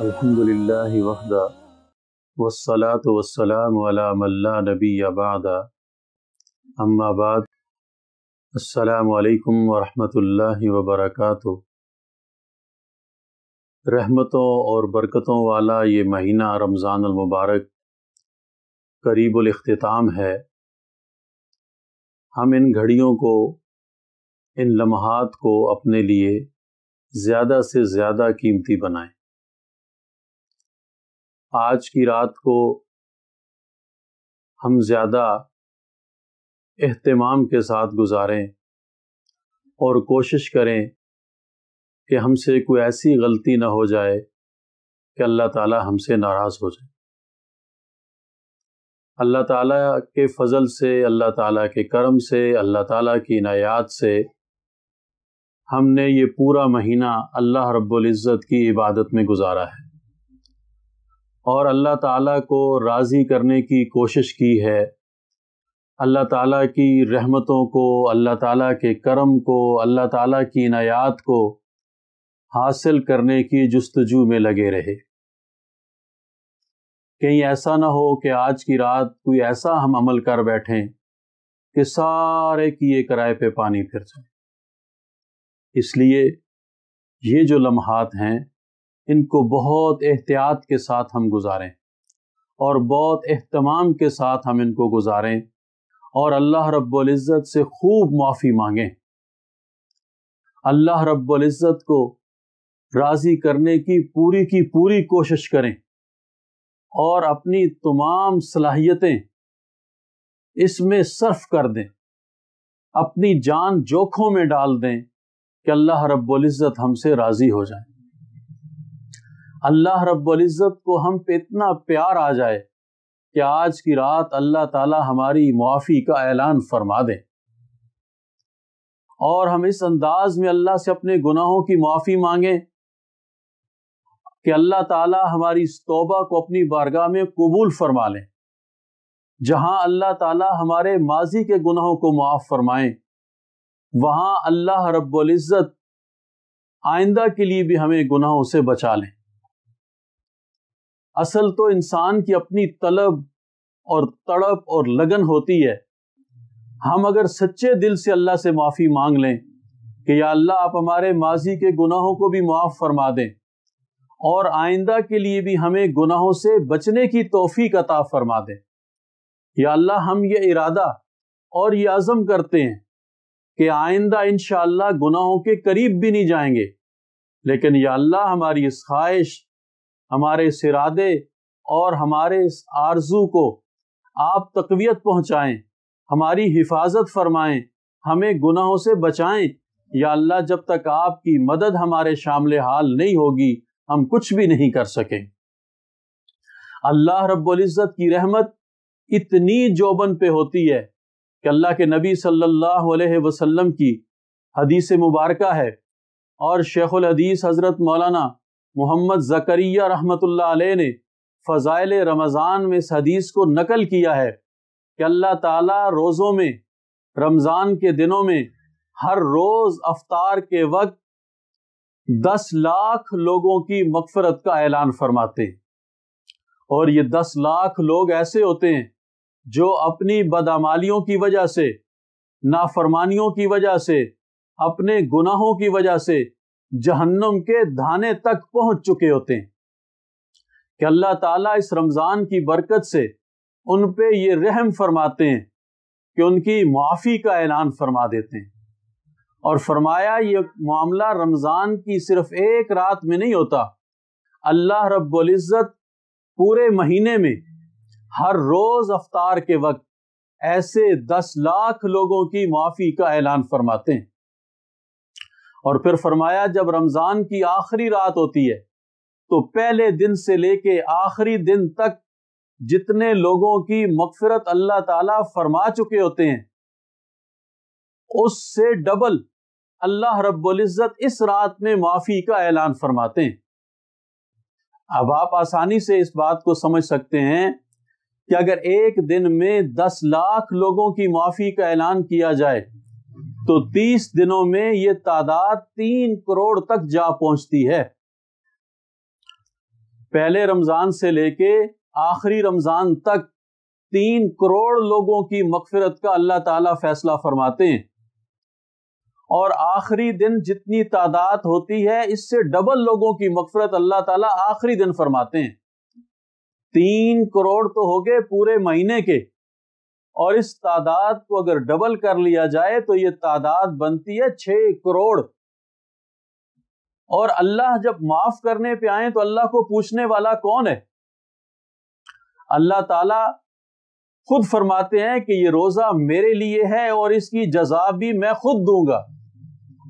الحمدللہ وحدہ والصلاة والسلام علی من لا نبی بعد اما بعد السلام علیکم ورحمۃ اللہ وبرکاتہ۔ رحمتوں اور برکتوں والا یہ مہینہ رمضان المبارک قریب الاختتام ہے۔ ہم ان گھڑیوں کو، ان لمحات کو اپنے لیے زیادہ سے زیادہ قیمتی بنائیں۔ آج کی رات کو ہم زیادہ اہتمام کے ساتھ گزاریں اور کوشش کریں کہ ہم سے کوئی ایسی غلطی نہ ہو جائے کہ اللہ تعالی ہم سے ناراض ہو جائے۔ اللہ تعالیٰ کے فضل سے، اللہ تعالیٰ کے کرم سے، اللہ تعالیٰ کی عنایات سے ہم نے یہ پورا مہینہ اللہ رب العزت کی عبادت میں گزارا ہے اور اللہ تعالیٰ کو راضی کرنے کی کوشش کی ہے۔ اللہ تعالیٰ کی رحمتوں کو، اللہ تعالیٰ کے کرم کو، اللہ تعالیٰ کی عنایات کو حاصل کرنے کی جستجو میں لگے رہے۔ کہیں ایسا نہ ہو کہ آج کی رات کوئی ایسا ہم عمل کر بیٹھیں کہ سارے کیے کرائے پہ پانی پھر جائے۔ اس لیے یہ جو لمحات ہیں ان کو بہت احتیاط کے ساتھ ہم گزاریں اور بہت اہتمام کے ساتھ ہم ان کو گزاریں اور اللہ رب العزت سے خوب معافی مانگیں۔ اللہ رب العزت کو راضی کرنے کی پوری کوشش کریں اور اپنی تمام صلاحیتیں اس میں صرف کر دیں، اپنی جان جوکھوں میں ڈال دیں کہ اللہ رب العزت ہم سے راضی ہو جائے۔ اللہ رب العزت کو ہم پہ اتنا پیار آ جائے کہ آج کی رات اللہ تعالی ہماری معافی کا اعلان فرما دیں اور ہم اس انداز میں اللہ سے اپنے گناہوں کی معافی مانگیں کہ اللہ تعالی ہماری اس توبہ کو اپنی بارگاہ میں قبول فرما لیں۔ جہاں اللہ تعالی ہمارے ماضی کے گناہوں کو معاف فرمائیں، وہاں اللہ رب العزت آئندہ کے لیے بھی ہمیں گناہوں سے بچا لیں۔ اصل تو انسان کی اپنی طلب اور تڑپ اور لگن ہوتی ہے۔ ہم اگر سچے دل سے اللہ سے معافی مانگ لیں کہ یا اللہ آپ ہمارے ماضی کے گناہوں کو بھی معاف فرما دیں اور آئندہ کے لیے بھی ہمیں گناہوں سے بچنے کی توفیق عطا فرما دیں، یا اللہ ہم یہ ارادہ اور یہ عزم کرتے ہیں کہ آئندہ انشاءاللہ گناہوں کے قریب بھی نہیں جائیں گے، لیکن یا اللہ ہماری اس خواہش، ہمارے اس ارادے اور ہمارے اس آرزو کو آپ تقویت پہنچائیں، ہماری حفاظت فرمائیں، ہمیں گناہوں سے بچائیں۔ یا اللہ جب تک آپ کی مدد ہمارے شامل حال نہیں ہوگی ہم کچھ بھی نہیں کر سکیں۔ اللہ رب العزت کی رحمت اتنی جوبن پہ ہوتی ہے کہ اللہ کے نبی صلی اللہ علیہ وسلم کی حدیث مبارکہ ہے اور شیخ الحدیث حضرت مولانا محمد زکریا رحمۃ اللہ علیہ نے فضائل رمضان میں اس حدیث کو نقل کیا ہے کہ اللہ تعالیٰ روزوں میں، رمضان کے دنوں میں ہر روز افطار کے وقت 10 لاکھ لوگوں کی مغفرت کا اعلان فرماتے ہیں، اور یہ 10 لاکھ لوگ ایسے ہوتے ہیں جو اپنی بدعمالیوں کی وجہ سے، نافرمانیوں کی وجہ سے، اپنے گناہوں کی وجہ سے جہنم کے دھانے تک پہنچ چکے ہوتے ہیں کہ اللہ تعالیٰ اس رمضان کی برکت سے ان پہ یہ رحم فرماتے ہیں کہ ان کی معافی کا اعلان فرما دیتے ہیں۔ اور فرمایا یہ معاملہ رمضان کی صرف ایک رات میں نہیں ہوتا، اللہ رب العزت پورے مہینے میں ہر روز افطار کے وقت ایسے 10 لاکھ لوگوں کی معافی کا اعلان فرماتے ہیں۔ اور پھر فرمایا جب رمضان کی آخری رات ہوتی ہے تو پہلے دن سے لے کے آخری دن تک جتنے لوگوں کی مغفرت اللہ تعالیٰ فرما چکے ہوتے ہیں اس سے ڈبل اللہ رب العزت اس رات میں معافی کا اعلان فرماتے ہیں۔ اب آپ آسانی سے اس بات کو سمجھ سکتے ہیں کہ اگر ایک دن میں 10 لاکھ لوگوں کی معافی کا اعلان کیا جائے تو 30 دنوں میں یہ تعداد 3 کروڑ تک جا پہنچتی ہے۔ پہلے رمضان سے لے کے آخری رمضان تک 3 کروڑ لوگوں کی مغفرت کا اللہ تعالیٰ فیصلہ فرماتے ہیں، اور آخری دن جتنی تعداد ہوتی ہے اس سے ڈبل لوگوں کی مغفرت اللہ تعالیٰ آخری دن فرماتے ہیں۔ 3 کروڑ تو ہو گئے پورے مہینے کے، اور اس تعداد کو اگر ڈبل کر لیا جائے تو یہ تعداد بنتی ہے 6 کروڑ۔ اور اللہ جب معاف کرنے پہ آئیں تو اللہ کو پوچھنے والا کون ہے؟ اللہ تعالیٰ خود فرماتے ہیں کہ یہ روزہ میرے لیے ہے اور اس کی جزا بھی میں خود دوں گا۔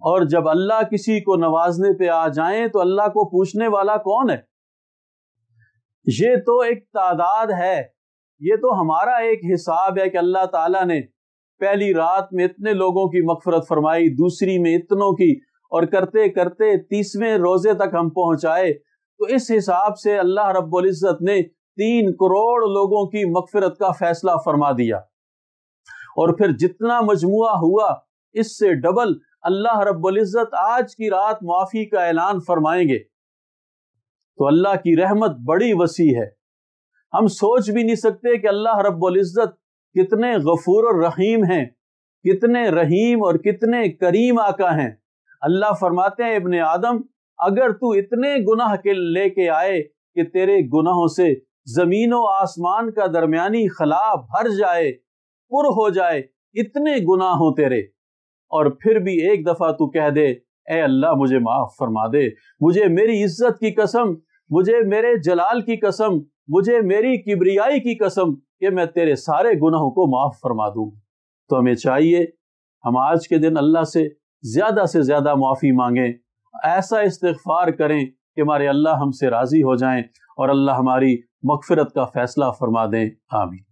اور جب اللہ کسی کو نوازنے پہ آ جائیں تو اللہ کو پوچھنے والا کون ہے؟ یہ تو ایک تعداد ہے، یہ تو ہمارا ایک حساب ہے کہ اللہ تعالیٰ نے پہلی رات میں اتنے لوگوں کی مغفرت فرمائی، دوسری میں اتنوں کی، اور کرتے کرتے 30ویں روزے تک ہم پہنچائے، تو اس حساب سے اللہ رب العزت نے 3 کروڑ لوگوں کی مغفرت کا فیصلہ فرما دیا۔ اور پھر جتنا مجموعہ ہوا اس سے ڈبل اللہ رب العزت آج کی رات معافی کا اعلان فرمائیں گے۔ تو اللہ کی رحمت بڑی وسیع ہے، ہم سوچ بھی نہیں سکتے کہ اللہ رب العزت کتنے غفور الرحیم ہیں، کتنے رحیم اور کتنے کریم آقا ہیں۔ اللہ فرماتے ہیں ابن آدم اگر تو اتنے گناہ کے لے کے آئے کہ تیرے گناہوں سے زمین و آسمان کا درمیانی خلا بھر جائے، پر ہو جائے، اتنے گناہ ہوں تیرے، اور پھر بھی ایک دفعہ تو کہہ دے اے اللہ مجھے معاف فرما دے، مجھے میری عزت کی قسم، مجھے میرے جلال کی قسم، مجھے میری کبریائی کی قسم کہ میں تیرے سارے گناہوں کو معاف فرما دوں۔ تو ہمیں چاہیے ہم آج کے دن اللہ سے زیادہ معافی مانگیں، ایسا استغفار کریں کہ ہمارے اللہ ہم سے راضی ہو جائیں اور اللہ ہماری مغفرت کا فیصلہ فرما دیں۔ آمین۔